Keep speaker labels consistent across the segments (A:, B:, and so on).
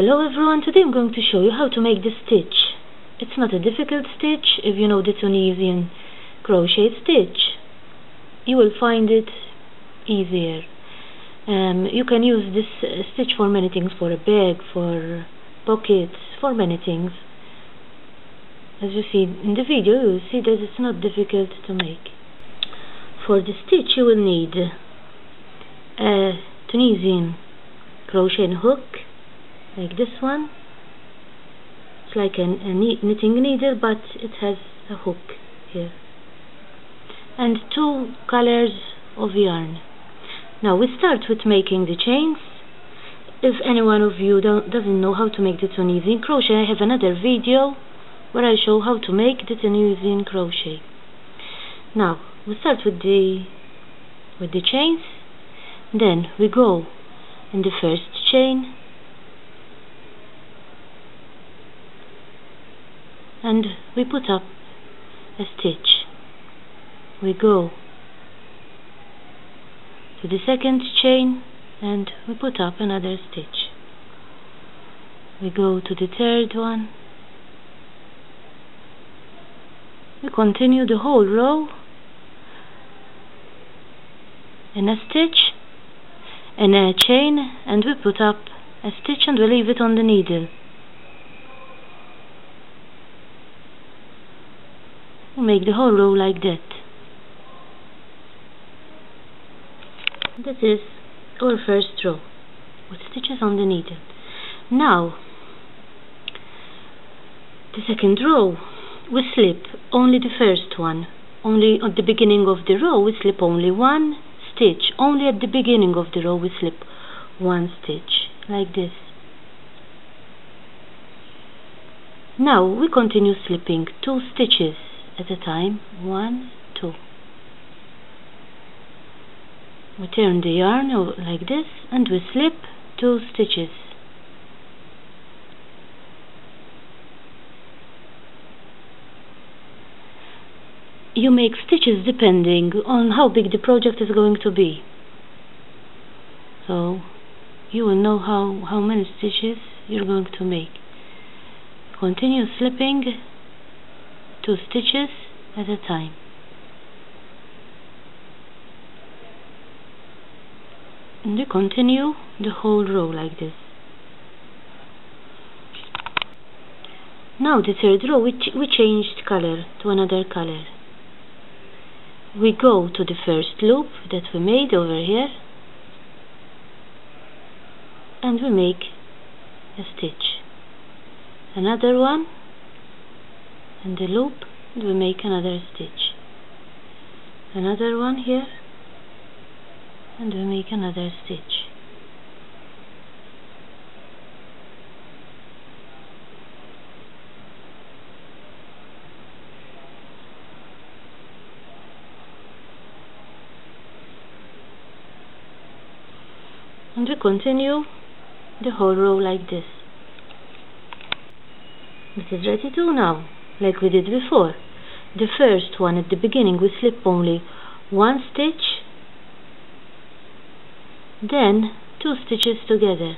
A: Hello everyone, today I'm going to show you how to make this stitch. It's not a difficult stitch. If you know the Tunisian crochet stitch, you will find it easier. You can use this stitch for many things, for a bag, for pockets, for many things. As you see in the video, you will see that it's not difficult to make. For the stitch you will need a Tunisian crochet hook, like this one. It's like a knitting needle, but it has a hook here, and 2 colors of yarn. Now we start with making the chains. If any one of you doesn't know how to make the Tunisian crochet, I have another video where I show how to make the Tunisian crochet. Now we start with the chains. Then we go in the first chain and we put up a stitch. We go to the second chain and we put up another stitch. We go to the third one. We continue the whole row in a stitch, in a chain, and we put up a stitch and we leave it on the needle. We make the whole row like that. That is our first row with stitches on the needle. Now the second row, we slip only the first one. Only at the beginning of the row we slip only 1 stitch. Only at the beginning of the row we slip 1 stitch, like this. Now we continue slipping 2 stitches at a time. 1, 2. We turn the yarn over like this and we slip 2 stitches. You make stitches depending on how big the project is going to be, so you will know how many stitches you're going to make. Continue slipping 2 stitches at a time. And we continue the whole row like this. Now the third row we changed color to another color. We go to the first loop that we made over here and we make a stitch, another one in the loop, and we make another stitch, another one here, and we make another stitch. And we continue the whole row like this. This is ready to now, like we did before. The first one at the beginning we slip only 1 stitch, then 2 stitches together.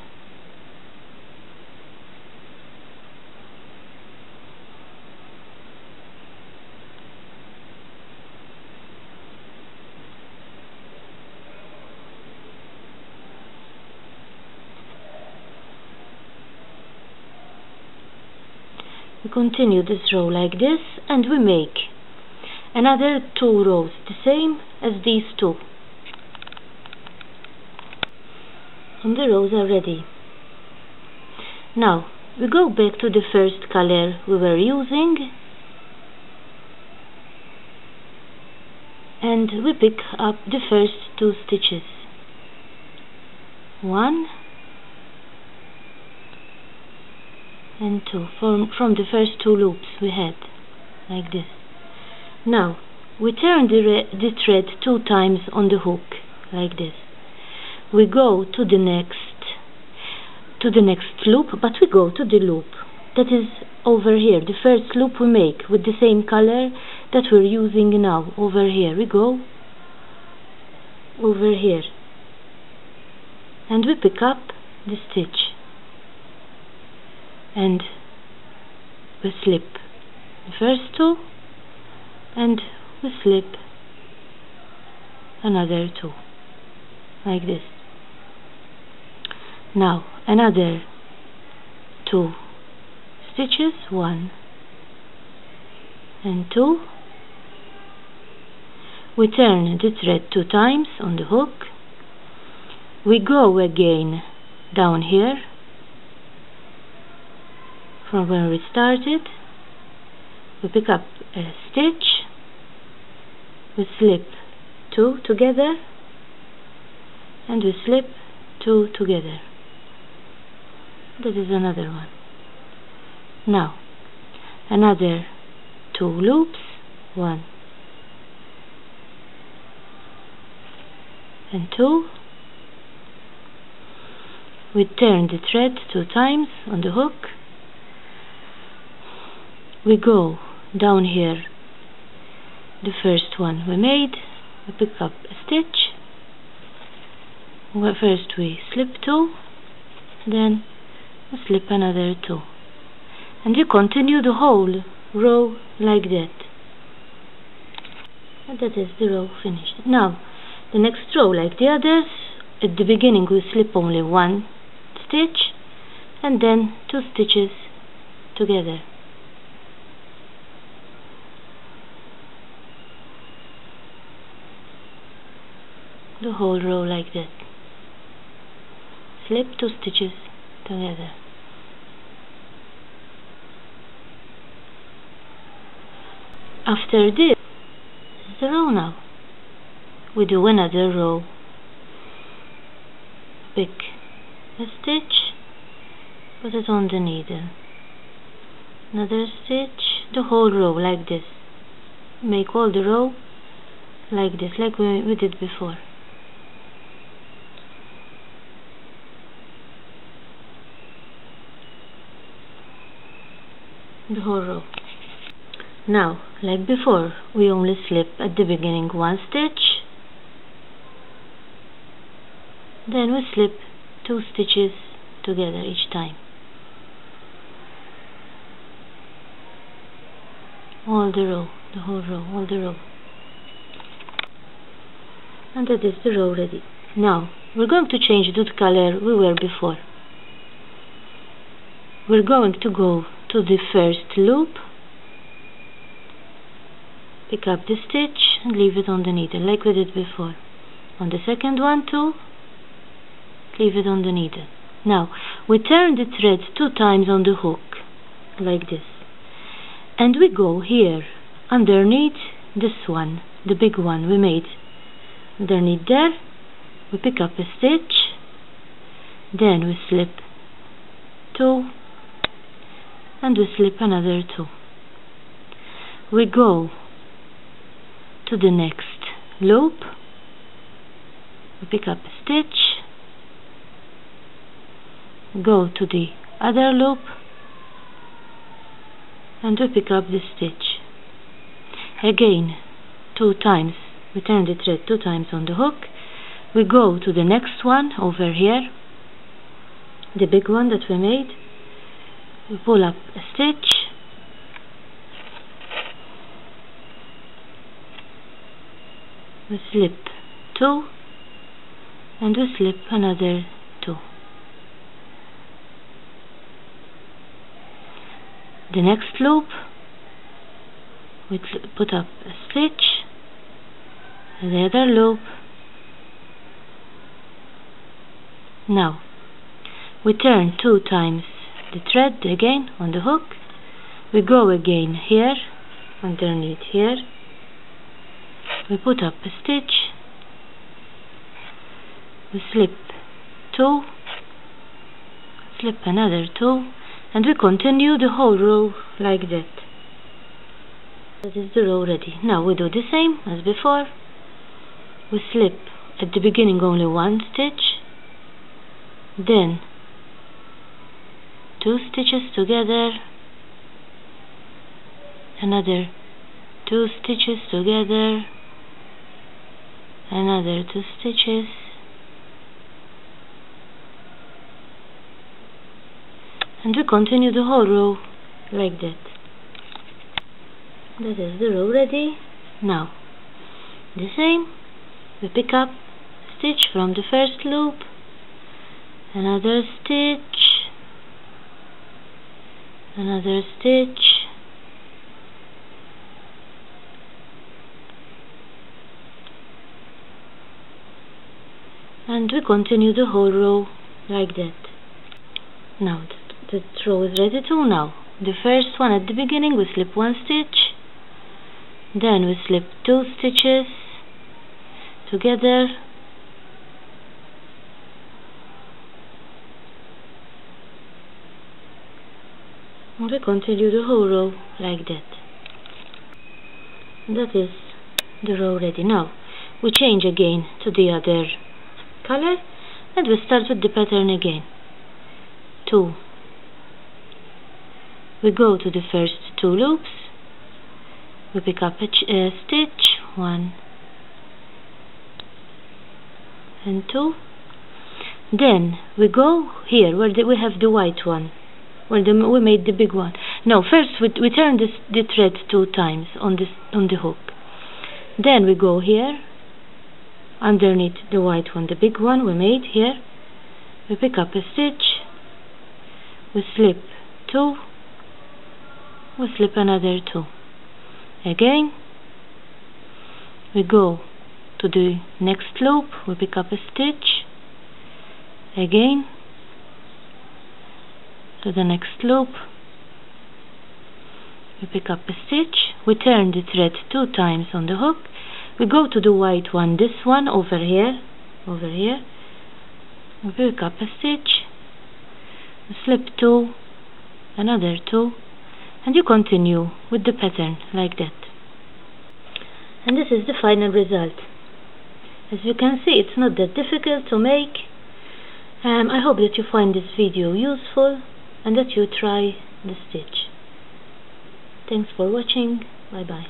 A: We continue this row like this and we make another 2 rows, the same as these 2. And the rows are ready. Now we go back to the first color we were using and we pick up the first 2 stitches. 1 and 2 from the first 2 loops we had, like this. Now we turn the thread 2 times on the hook, like this. We go to the next loop, but we go to the loop that is over here, the first loop we make with the same color that we're using now. Over here we go, over here, and we pick up the stitch. and we slip the first two, and we slip another two, like this. Now another 2 stitches, 1 and 2. We turn the thread 2 times on the hook. We go again down here from where we started. We pick up a stitch, we slip 2 together, and we slip 2 together. That is another one. Now another 2 loops, 1 and 2. We turn the thread 2 times on the hook. We go down here, the first one we made, we pick up a stitch. First we slip 2, then we slip another 2, and you continue the whole row like that. And that is the row finished. Now the next row, like the others, at the beginning we slip only 1 stitch and then 2 stitches together. The whole row like that. Slip 2 stitches together. After this is the row now. We do another row. Pick a stitch, put it on the needle. Another stitch, the whole row like this. Make all the row like this, like we did before. The whole row. Now, like before, we only slip at the beginning 1 stitch, then we slip 2 stitches together each time. All the row, the whole row, all the row. And that is the row ready. Now, we're going to change the color we were before. We're going to go to the first loop, pick up the stitch and leave it on the needle like we did before. On the second one too, leave it on the needle. Now we turn the thread 2 times on the hook like this, and we go here underneath this one, the big one we made. Underneath there we pick up a stitch, then we slip 2 and we slip another 2. We go to the next loop, we pick up a stitch, go to the other loop and we pick up the stitch. Again 2 times, we turn the thread 2 times on the hook. We go to the next one over here, the big one that we made. We pull up a stitch, we slip 2 and we slip another 2. The next loop we put up a stitch, and the other loop. Now we turn 2 times the thread again on the hook. We go again here underneath here, we put up a stitch, we slip 2, slip another 2, and we continue the whole row like that. That is the row ready. Now we do the same as before. We slip at the beginning only 1 stitch, then 2 stitches together, another 2 stitches together, another 2 stitches, and we continue the whole row like that. That is the row ready. Now the same, we pick up stitch from the first loop, another stitch, another stitch, and we continue the whole row like that. Now the row is ready too. Now the first one at the beginning, we slip one stitch, then we slip two stitches together, and we continue the whole row like that. That is the row ready. Now we change again to the other color, and we start with the pattern again. 2. We go to the first two loops, we pick up a stitch, 1 and 2, then we go here where we have the white one, where we made the big one. No, first we turn the thread 2 times on the hook, then we go here underneath the white one, the big one we made here, we pick up a stitch, we slip 2, we slip another 2, again we go to the next loop, we pick up a stitch, again to the next loop, we pick up a stitch, we turn the thread 2 times on the hook, we go to the white one, this one over here, we pick up a stitch, we slip 2, another 2, and you continue with the pattern like that. And this is the final result. As you can see, it's not that difficult to make. I hope that you find this video useful and that you try the stitch. Thanks for watching. Bye bye.